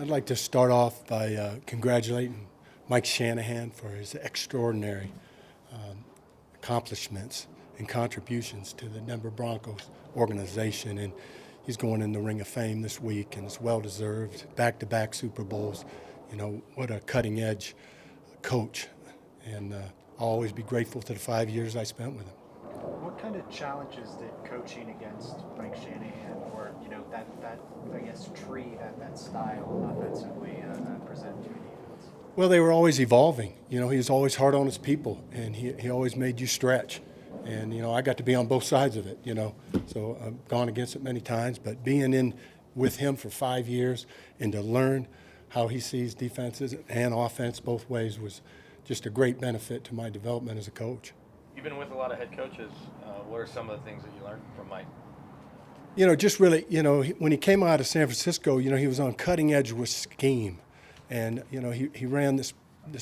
I'd like to start off by congratulating Mike Shanahan for his extraordinary accomplishments and contributions to the Denver Broncos organization. And he's going in the Ring of Fame this week, and it's well-deserved. Back-to-back Super Bowls. You know, what a cutting-edge coach. And I'll always be grateful to the 5 years I spent with him. What kind of challenges did coaching against Mike Shanahan, or that I guess that style offensively present to a defense? Well, they were always evolving. You know, he was always hard on his people, and he always made you stretch. And, I got to be on both sides of it, So I've gone against it many times, but being in with him for 5 years and to learn how he sees defenses and offense both ways was just a great benefit to my development as a coach. You've been with a lot of head coaches. What are some of the things that you learned from Mike? Just really, when he came out of San Francisco, he was on cutting edge with scheme. And, he ran this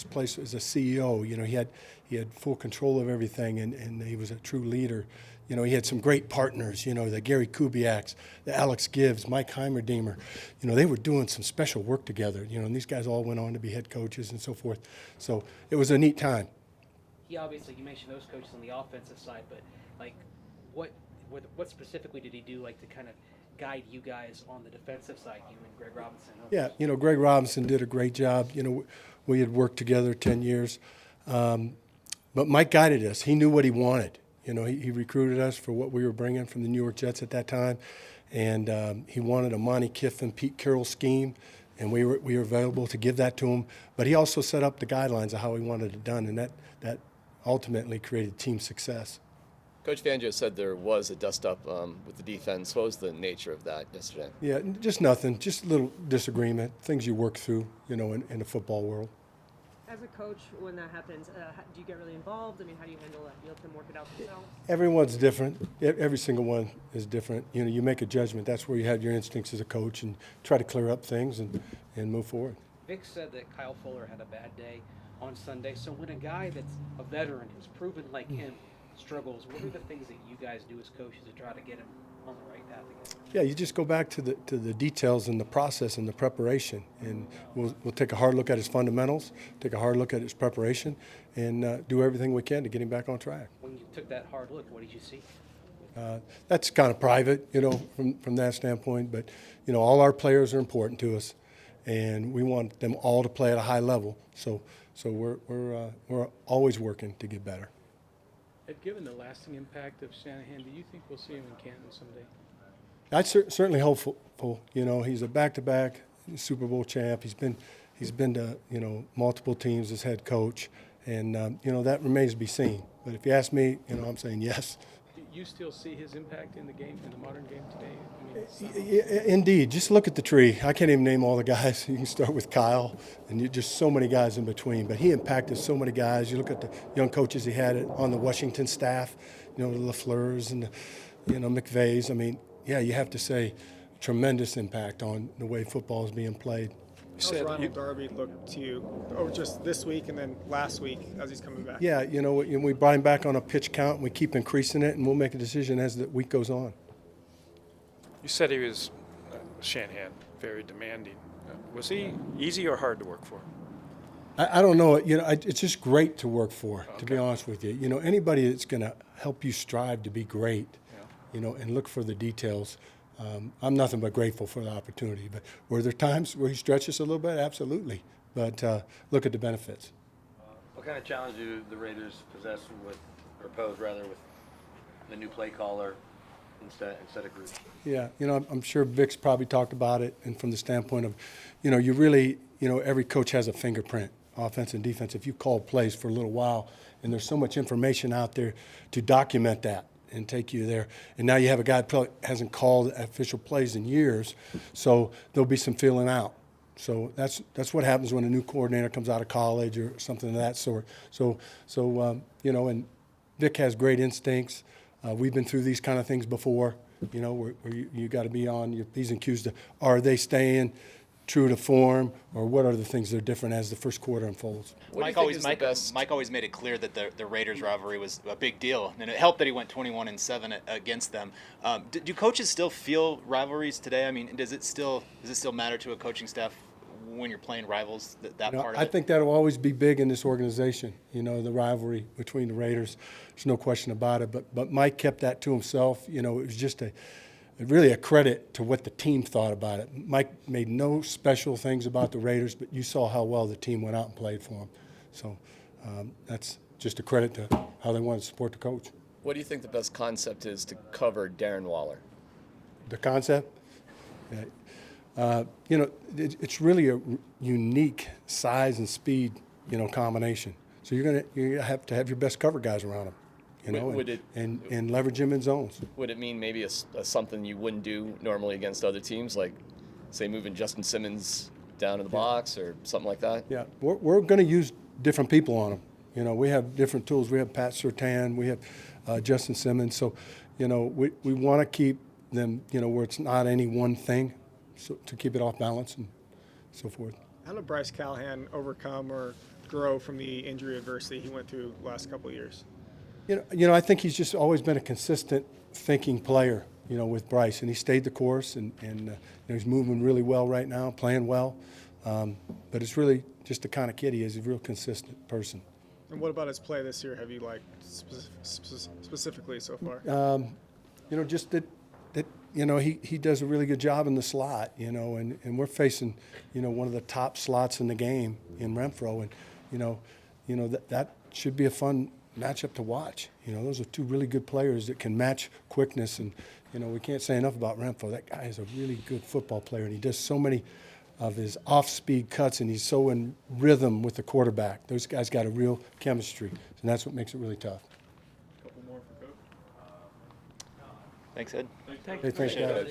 place as a CEO. He had full control of everything, and he was a true leader. He had some great partners, the Gary Kubiaks, the Alex Gibbs, Mike Heimerdinger. They were doing some special work together, and these guys all went on to be head coaches and so forth. So it was a neat time. You mentioned those coaches on the offensive side, but what specifically did he do to kind of guide you guys on the defensive side, you and Greg Robinson? Yeah, Greg Robinson did a great job. We had worked together 10 years. But Mike guided us. He knew what he wanted. He recruited us for what we were bringing from the New York Jets at that time. And he wanted a Monty Kiffin, Pete Carroll scheme, and we were available to give that to him. But he also set up the guidelines of how he wanted it done, and that ultimately created team success. Coach Fangio said there was a dust-up with the defense. What was the nature of that yesterday? Yeah, just nothing. Just a little disagreement, things you work through, in the football world. As a coach, when that happens, do you get really involved? How do you handle that? Do you let them work it out themselves? Everyone's different. Every single one is different. You make a judgment. That's where you have your instincts as a coach and try to clear up things and move forward. Vic said that Kyle Fuller had a bad day on Sunday. So when a guy that's a veteran who's proven like him struggles, what are the things that you guys do as coaches to try to get him on the right path again? Yeah, you just go back to the details and the process and the preparation, and we'll take a hard look at his fundamentals, take a hard look at his preparation, and do everything we can to get him back on track. When you took that hard look, what did you see? That's kind of private, from that standpoint. But all our players are important to us, and we want them all to play at a high level. So we're always working to get better. Given the lasting impact of Shanahan, do you think we'll see him in Canton someday? I'm certainly hopeful. He's a back-to-back Super Bowl champ. He's been to multiple teams as head coach, and that remains to be seen. But if you ask me, I'm saying yes. Do you still see his impact in the game, in the modern game today? Indeed. Just look at the tree. I can't even name all the guys. You can start with Kyle, and you just so many guys in between. But he impacted so many guys. You look at the young coaches he had on the Washington staff, the LaFleurs and the, McVays. Yeah, you have to say tremendous impact on the way football is being played. How's Ronald Darby look to you, just this week and then last week as he's coming back? Yeah, we brought him back on a pitch count, and we keep increasing it, and we'll make a decision as the week goes on. You said he was, Shanahan, very demanding. Was he easy or hard to work for? I don't know. It's just great to work for, to be honest with you. Anybody that's going to help you strive to be great, and look for the details. I'm nothing but grateful for the opportunity. But were there times where he stretched us a little bit? Absolutely. But look at the benefits. What kind of challenge do the Raiders pose with the new play caller instead of group? Yeah, I'm sure Vic's probably talked about it, and from the standpoint of, you really, every coach has a fingerprint, offense and defense. If you call plays for a little while, and there's so much information out there to document that and take you there, and now you have a guy that probably hasn't called official plays in years, so there'll be some feeling out. So that's what happens when a new coordinator comes out of college or something of that sort. So and Vic has great instincts. We've been through these kind of things before, where you got to be on your P's and Q's. Are they staying true to form, or what are the things that are different as the first quarter unfolds? Mike always made it clear that the Raiders rivalry was a big deal, and it helped that he went 21-7 against them. Do coaches still feel rivalries today? Does it still matter to a coaching staff when you're playing rivals? That You know, part of I it. think that'll always be big in this organization, you know, the rivalry between the Raiders. There's no question about it. But Mike kept that to himself. You know, it was just really a credit to what the team thought about it. Mike made no special things about the Raiders, but you saw how well the team went out and played for him. So that's just a credit to how they wanted to support the coach. What do you think the best concept is to cover Darren Waller? The concept? Yeah. You know, it's really a unique size and speed, you know, combination. So you're gonna have to have your best cover guys around him, you know, and leverage him in zones. Would it mean maybe a something you wouldn't do normally against other teams, like say moving Justin Simmons down in the box or something like that? Yeah, we're going to use different people on him. You know, we have different tools. We have Pat Surtain. We have Justin Simmons. So, you know, we want to keep them, you know, where it's not any one thing, so to keep it off balance and so forth. How did Bryce Callahan overcome or grow from the injury adversity he went through the last couple of years? You know, I think he's just always been a consistent thinking player, you know, with Bryce. And he stayed the course, and you know, he's moving really well right now, playing well. But it's really just the kind of kid he is. He's a real consistent person. And what about his play this year have you liked specifically so far? You know, just that you know, he does a really good job in the slot, you know, and we're facing, you know, one of the top slots in the game in Renfrow, and you know that should be a fun matchup to watch. You know, those are two really good players that can match quickness, and you know, we can't say enough about Renfrow. That guy is a really good football player, and he does so many of his off-speed cuts, and he's so in rhythm with the quarterback. Those guys got a real chemistry, and that's what makes it really tough. Thanks, Ed. Hey, thanks, guys.